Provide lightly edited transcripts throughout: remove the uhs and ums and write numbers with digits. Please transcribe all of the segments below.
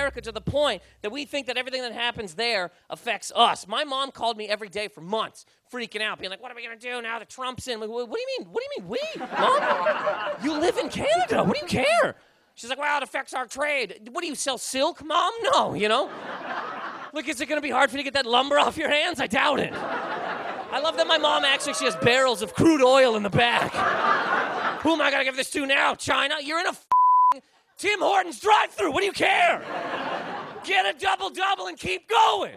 America to the point that we think that everything that happens there affects us. My mom called me every day for months, freaking out, being like, what are we going to do now that Trump's in? What do you mean? What do you mean we? Mom, you live in Canada. What do you care? She's like, well, it affects our trade. What do you sell, silk, Mom? No, you know? Look, is it going to be hard for you to get that lumber off your hands? I doubt it. I love that my mom she has barrels of crude oil in the back. Who am I going to give this to now, China? You're in a Tim Hortons drive-thru. What do you care? Get a double-double and keep going.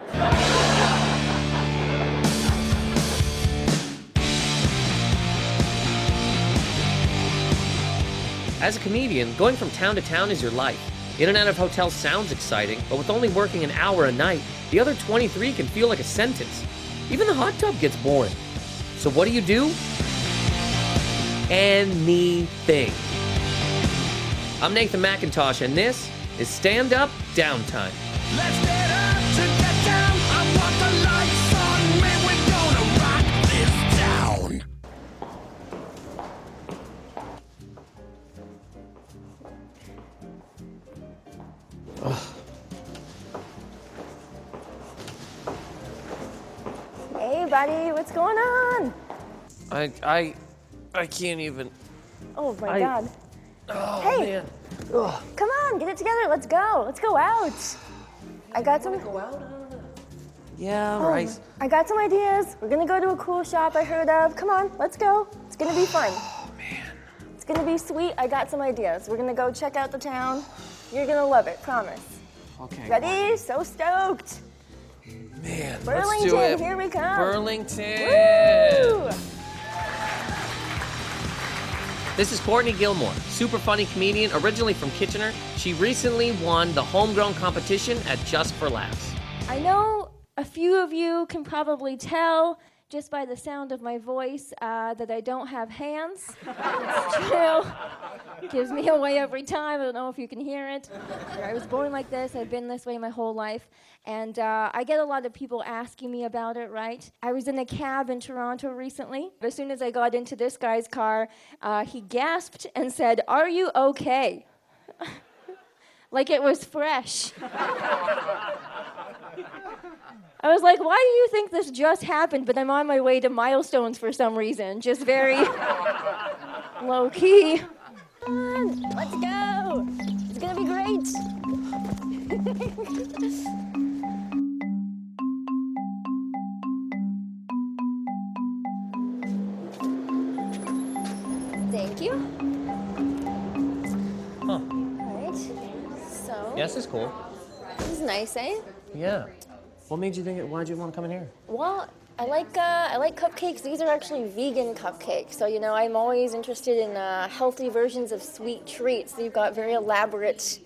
As a comedian, going from town to town is your life. In and out of hotels sounds exciting, but with only working an hour a night, the other 23 can feel like a sentence. Even the hot tub gets boring. So what do? Anything. I'm Nathan Macintosh, and this is Stand Up Downtime. Let's get up to get down. I want the lights on. Man, we're gonna rock this town. Hey, buddy, what's going on? I can't even. Oh my God. Oh, Hey. man. Come on, get it together. Let's go. Let's go out. I got some. Go out? Yeah, Oh, right. I got some ideas. We're gonna go to a cool shop I heard of. Come on, let's go. It's gonna be fun. Oh, man. It's gonna be sweet. I got some ideas. We're gonna go check out the town. You're gonna love it, promise. Okay. Ready? So stoked. Man, Burlington, let's do it. here we come. Burlington. Woo! This is Courtney Gilmour, super funny comedian, originally from Kitchener. She recently won the homegrown competition at Just for Laughs. I know a few of you can probably tell just by the sound of my voice that I don't have hands. It's true. It gives me away every time. I don't know if you can hear it. I was born like this. I've been this way my whole life. And I get a lot of people asking me about it, right? I was in a cab in Toronto recently. As soon as I got into this guy's car, he gasped and said, "Are you okay?" Like it was fresh. I was like, why do you think this just happened? But I'm on my way to milestones for some reason. Just very low key. Come on, let's go. It's gonna be great. Thank you. Huh. All right. So. Yeah, this is cool. This is nice, eh? Yeah. What made you think why'd you want to come in here? Well, I like cupcakes. These are actually vegan cupcakes. So, you know, I'm always interested in healthy versions of sweet treats. You've got very elaborate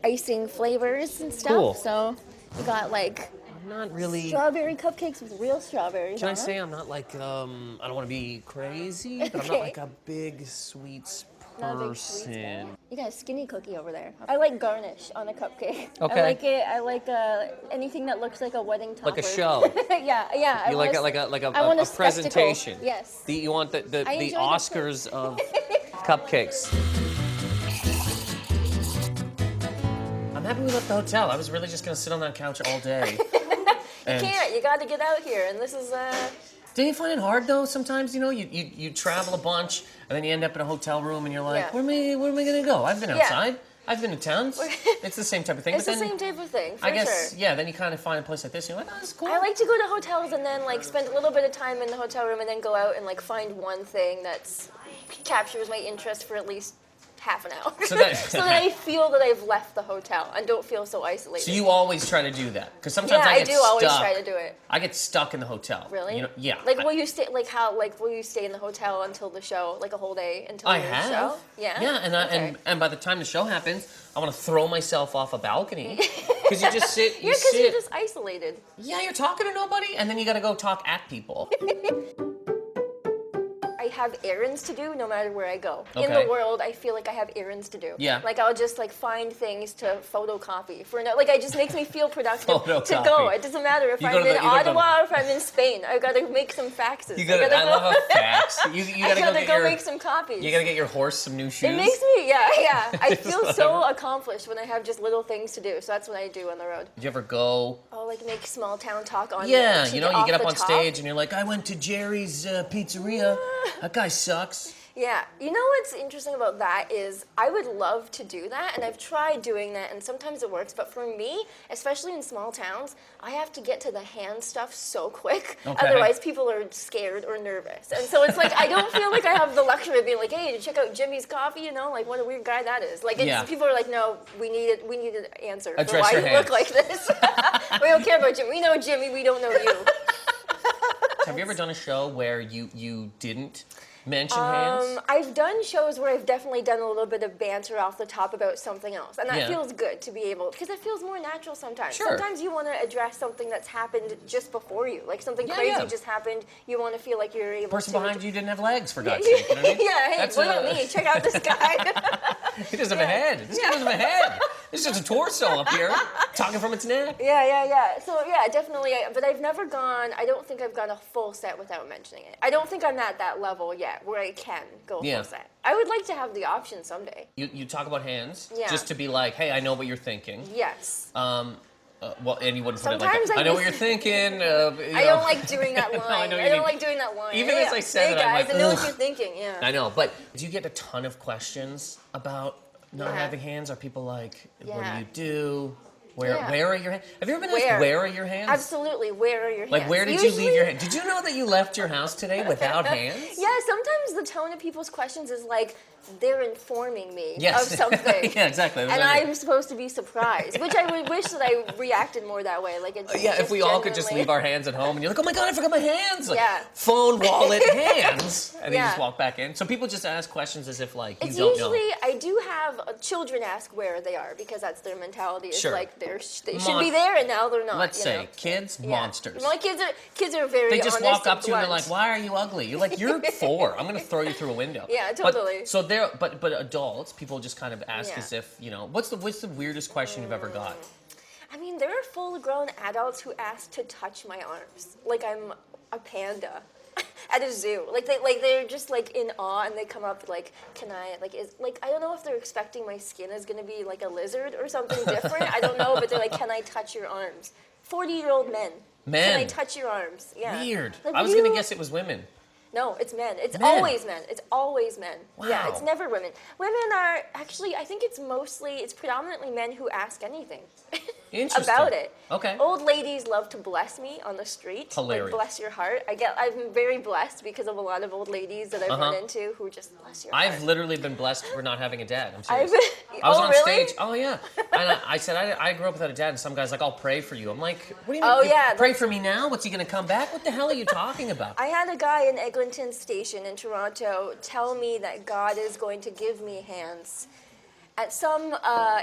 icing flavors and stuff. Cool. So you got like I'm not really. strawberry cupcakes with real strawberries. Can I on say it. I'm not like I don't want to be crazy, but I'm not Okay. like a big sweets Not a big sweets guy. person. You got a skinny cookie over there. I like garnish on a cupcake. Okay. I like it. I like anything that looks like a wedding topper. Like a show. yeah. You like a I want a presentation. spectacle. Yes. You want the I enjoy the Oscars of cupcakes. I'm happy we left the hotel. I was really just gonna sit on that couch all day. You can't. You got to get out here, and this is. Do you find it hard though? Sometimes you travel a bunch and then you end up in a hotel room and you're like, Yeah. where am I gonna go? I've been Yeah. outside. I've been to towns. It's the same type of thing. It's but the then, same type of thing, for I guess, sure. yeah. Then you kind of find a place like this. And you're like, oh, this is cool. I like to go to hotels and then like spend a little bit of time in the hotel room and then go out and like find one thing that's captures my interest for at least half an hour. So that- so that I feel that I've left the hotel and don't feel so isolated. So you always try to do that? Because sometimes yeah, I get do always stuck. try to do it. I get stuck in the hotel. Really? Yeah. Like, will you stay? Like, how? Like, will you stay in the hotel until the show? Like a whole day until I your have. show? Yeah. Yeah, Okay. and by the time the show happens, I want to throw myself off a balcony because you just sit. Yeah, because you're just isolated. Yeah, you're talking to nobody, and then you got to go talk at people. I have errands to do no matter where I go. In Okay. the world, I feel like I have errands to do. Yeah. Like I'll just like find things to photocopy for like it just makes me feel productive to Photocopy. go. It doesn't matter if You I'm go to in the- you go to the- Ottawa or if I'm in Spain. I've got to make some faxes. I love a fax. You I gotta gotta get go your. make some copies. You gotta get your horse some new shoes. It makes me, yeah. I Just feel so accomplished when I have just little things to do. So that's what I do on the road. Did you ever go? Oh, like make small town talk on. Yeah, to you know, you off get up the on top. stage and you're like, I went to Jerry's pizzeria. That guy sucks. Yeah, you know what's interesting about that is I would love to do that, and I've tried doing that, and sometimes it works. But for me, especially in small towns, I have to get to the hand stuff so quick. Okay. Otherwise, people are scared or nervous, and so it's like I don't feel like I have the luxury of being like, "Hey, check out Jimmy's coffee," you know, like what a weird guy that is. Like, Yeah. people are like, "No, we need an answer for Address why your you hands. look like this." We don't care about Jimmy. We know Jimmy. We don't know you. Have you ever done a show where you didn't mention hands? I've done shows where I've definitely done a little bit of banter off the top about something else, and that Yeah. feels good to be able, because it feels more natural sometimes. Sure. Sometimes you want to address something that's happened just before you, like something Yeah, crazy yeah. just happened. You want to feel like you're able Person to. behind you didn't have legs, for God's sake. You know what I mean? Yeah, hey, That's what about me? Check out this guy. He doesn't have a head. This guy doesn't have a head. This is just a torso up here, talking from its neck. Yeah. So yeah, definitely. But I've never gone. I don't think I've gone a full set without mentioning it. I don't think I'm at that level yet where I can go Yeah. full set. I would like to have the option someday. You talk about hands, Yeah. just to be like, hey, I know what you're thinking. Yes. Well, and you wouldn't put Sometimes it like, I I know just- what you're thinking. I don't like doing that line. I know what I you don't mean. like doing that line. Even Yeah. as I said hey it, I'm guys, like, I know ugh. what you're thinking. Yeah. I know, but do you get a ton of questions about not Yeah. having hands? Are people like, what Yeah. do you do? Where Yeah. where are your hands? Have you ever been Where? asked where are your hands? Absolutely. Where are your hands? Like, where did you leave your hands? Did you know that you left your house today without hands? Yeah. Sometimes the tone of people's questions is like they're informing me Yes. of something. Yeah, exactly. That's And what I mean. I'm supposed to be surprised, which I would wish that I reacted more that way. Like, it's Yeah, if just we all could just genuinely- leave our hands at home and you're like, oh my God, I forgot my hands. Like, Yeah. phone, wallet, hands. And then you Yeah. just walk back in. So people just ask questions as if like, you It's don't usually know. I do have children ask where they are because that's their mentality. It's Sure. like they should Mon- be there and now they're not. Let's you say, know? kids, Yeah. monsters. My kids are very They just honest walk up and to you and they're blunt. like, why are you ugly? You're like, you're 4. I'm going to throw you through a window. Yeah, But- totally. So there, but adults, people just kind of ask Yeah. as if, you know, what's the weirdest question you've ever got? I mean, there are full-grown adults who ask to touch my arms, like I'm a panda at a zoo. They're just like in awe, and they come up like, "Can I I don't know if they're expecting my skin is gonna be like a lizard or something different. I don't know, but they're like, "Can I touch your arms?" 40-year-old men. Men. Can I touch your arms? Yeah. Weird. Like, I was you- going to guess it was women. No, it's men. It's Men. always men. It's always men. Yeah, Wow. it's never women. Women are actually, I think it's predominantly men who ask anything Interesting. about it. Okay. Old ladies love to bless me on the street. Hilarious. Like, bless your heart. I'm very blessed because of a lot of old ladies that I've run into who just bless your heart. I've literally been blessed for not having a dad. I'm serious. I've- I was oh, on really? stage. Oh yeah. And I said I grew up without a dad, and some guy's like, "I'll pray for you." I'm like, "What do you mean? Oh, You yeah, Pray for me now? What's he gonna come back? What the hell are you talking about?" I had a guy in Eglinton Station in Toronto tell me that God is going to give me hands at some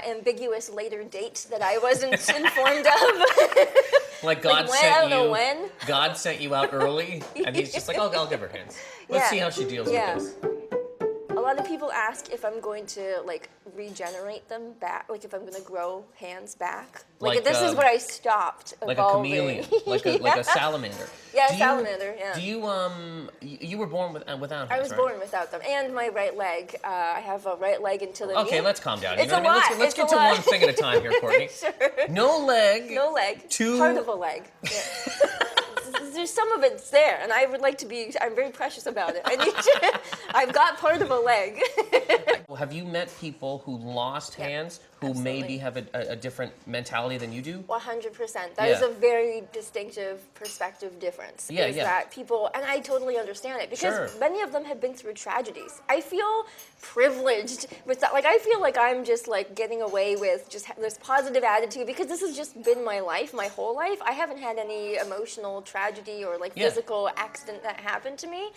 ambiguous later date that I wasn't informed of. Like God when? sent I don't you. know when. God sent you out early, and he's just like, I'll give her hands. Let's Yeah. see how she deals Yeah. with this." A lot of people ask if I'm going to like regenerate them back, like if I'm going to grow hands back. Like, This is where I stopped Like a evolving. chameleon, like a salamander. Yeah, Do you- salamander, yeah. Do you were born without hands, I was right? born without them, and my right leg. I have a right leg until the knee. Okay, let's calm down. You It's know a what I mean? lot. Let's It's get a to lot. one thing at a time here, Courtney. Sure. No leg. No leg. Two- Part of a leg. Yeah. There's some of it's there, and I would like to be. I'm very precious about it. I need to. I've got part of a leg. Have you met people who lost Yeah, hands who absolutely. maybe have a different mentality than you do? 100%. That is Yeah. a very distinctive perspective difference. Yeah, is yeah. that people, and I totally understand it because Sure. many of them have been through tragedies. I feel privileged with that. Like I feel like I'm just like getting away with just this positive attitude because this has just been my life, my whole life. I haven't had any emotional tragedy or like Yeah. physical accident that happened to me.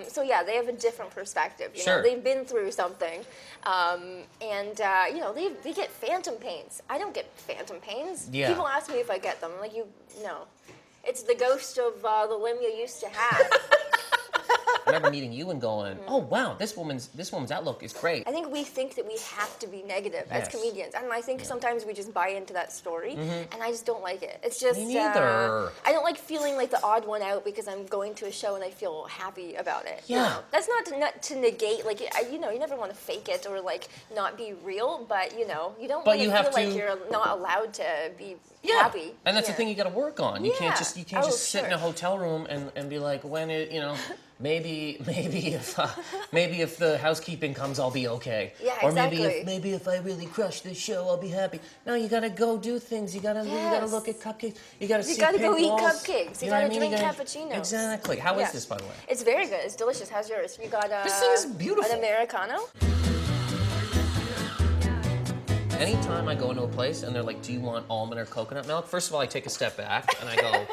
So yeah, they have a different perspective. You Sure. know, they've been through something, and you know, they get phantom pains. I don't get phantom pains. Yeah. People ask me if I get them. I'm like, no. It's the ghost of the limb you used to have. remember meeting you and going, oh wow, this woman's outlook is great. I think we think that we have to be negative as Yes. comedians, and I think sometimes we just buy into that story, and I just don't like it. It's just Me neither. I don't like feeling like the odd one out because I'm going to a show and I feel happy about it. you Yeah. know? That's not to negate, like, you never want to fake it or like not be real, but you don't But want you to have feel like to- you're not allowed to be Yeah. happy. And that's the Yeah. thing you got to work on. You can't Yeah. just Oh, sit in a sure. hotel room and be like, when it, maybe if the housekeeping comes, I'll be okay. Yeah, or exactly. maybe if I really crush this show, I'll be happy. No, you got to go do things. You got to Yes. look at cupcakes. You got to see gotta go pink eat walls. cupcakes. You know what gotta I mean? drink gotta- cappuccinos. Exactly. How is Yeah. this, by the way? It's very good. It's delicious. How's yours? You got This thing is beautiful. an Americano? Anytime I go into a place and they're like, do you want almond or coconut milk? First of all, I take a step back and I go,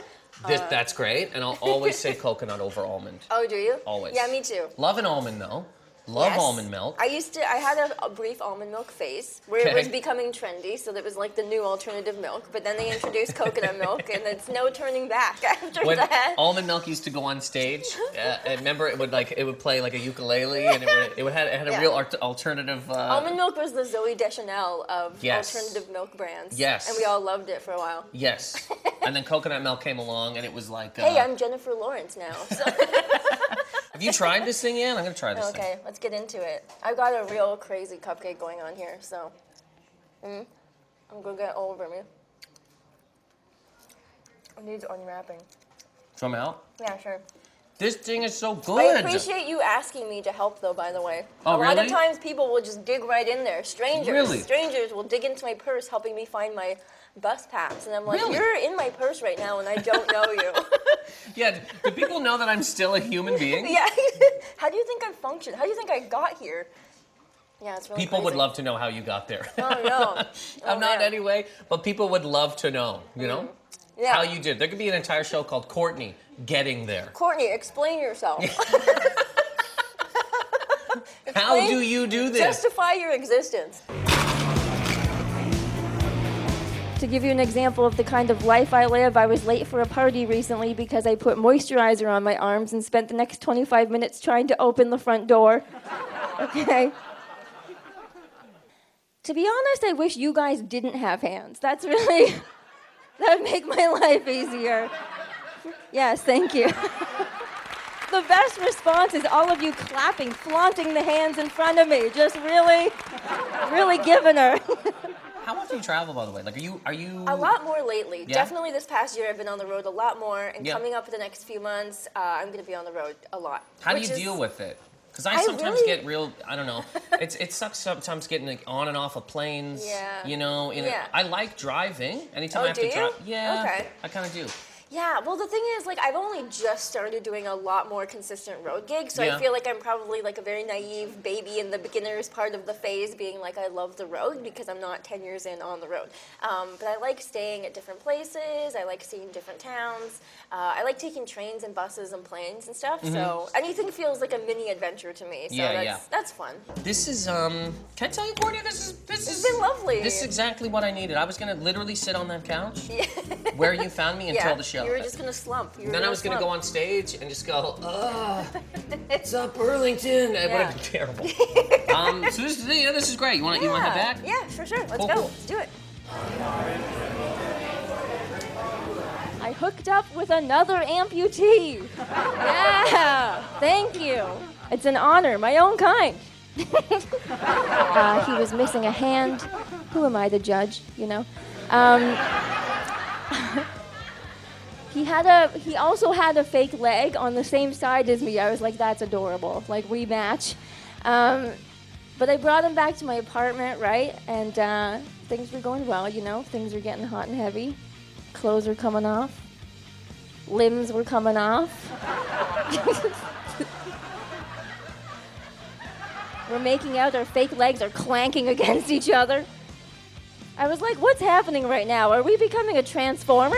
that's great. And I'll always say coconut over almond. Oh, do you? Always. Yeah, me too. Love an almond, though. Love Yes. almond milk. I had a brief almond milk phase where it was Okay. becoming trendy, so that was like the new alternative milk. But then they introduced coconut milk, and it's no turning back after When that. almond milk used to go on stage, I remember it would play like a ukulele, and it had a Yeah. real alternative. Almond milk was the Zoe Deschanel of Yes. alternative milk brands. Yes. And we all loved it for a while. Yes, and then coconut milk came along, and it was like. Hey, I'm Jennifer Lawrence now. So. Have you tried this thing yet? I'm gonna try this thing. Okay, let's get into it. I've got a real crazy cupcake going on here, so I'm gonna get all over me. It needs unwrapping. From out. Yeah, sure. This thing is so I good. appreciate you asking me to help, though, by the way. Oh, a lot really? of times people will just dig right in there. Really? Strangers will dig into my purse helping me find my bus pass. And I'm like, Really? you're in my purse right now and I don't know you. Yeah. Do people know that I'm still a human being? Yeah. How do you think I function? How do you think I got here? Yeah, it's really People would crazy. love to know how you got there. Oh, no. I'm not man. anyway, but people would love to know, Yeah. how you did. There could be an entire show called Courtney Getting There. Courtney, explain yourself. How Explain- do you do this? Justify your existence. To give you an example of the kind of life I live, I was late for a party recently because I put moisturizer on my arms and spent the next 25 minutes trying to open the front door. Okay? To be honest, I wish you guys didn't have hands. That would make my life easier. Yes, thank you. The best response is all of you clapping, flaunting the hands in front of me, just really giving her. How often do you travel, by the way? Like, are you? A lot more lately. Yeah? Definitely this past year I've been on the road a lot more, and Yeah. coming up in the next few months, I'm going to be on the road a lot. How do you which is- deal with it? Because I I sometimes really- get real. I don't know. It sucks sometimes getting like on and off of planes. Yeah. Yeah. I like driving. Anytime Oh, I have do to you? drive. Yeah. Okay. I kind of do. Yeah, well, the thing is, like, I've only just started doing a lot more consistent road gigs, so Yeah. I feel like I'm probably like a very naive baby in the beginner's part of the phase, being like, I love the road because I'm not 10 years in on the road. But I like staying at different places. I like seeing different towns. I like taking trains and buses and planes and stuff. So anything feels like a mini adventure to me. So Yeah, that's fun. This is Can I tell you, Courtney? This is been lovely. This is exactly what I needed. I was gonna literally sit on that couch where you found me until the show. You were just gonna slump. Then I was gonna go on stage and just go, it's up Burlington. It would have been terrible. So this is great. You want to head back? Yeah, sure. Let's Cool, go. cool. Let's do it. I hooked up with another amputee. Yeah, thank you. It's an honor, my own kind. He was missing a hand. Who am I to judge, He also had a fake leg on the same side as me. I was like, that's adorable. Like, we match. But I brought him back to my apartment, right? And things were going well, Things were getting hot and heavy. Clothes were coming off. Limbs were coming off. We're making out. Our fake legs are clanking against each other. I was like, what's happening right now? Are we becoming a transformer?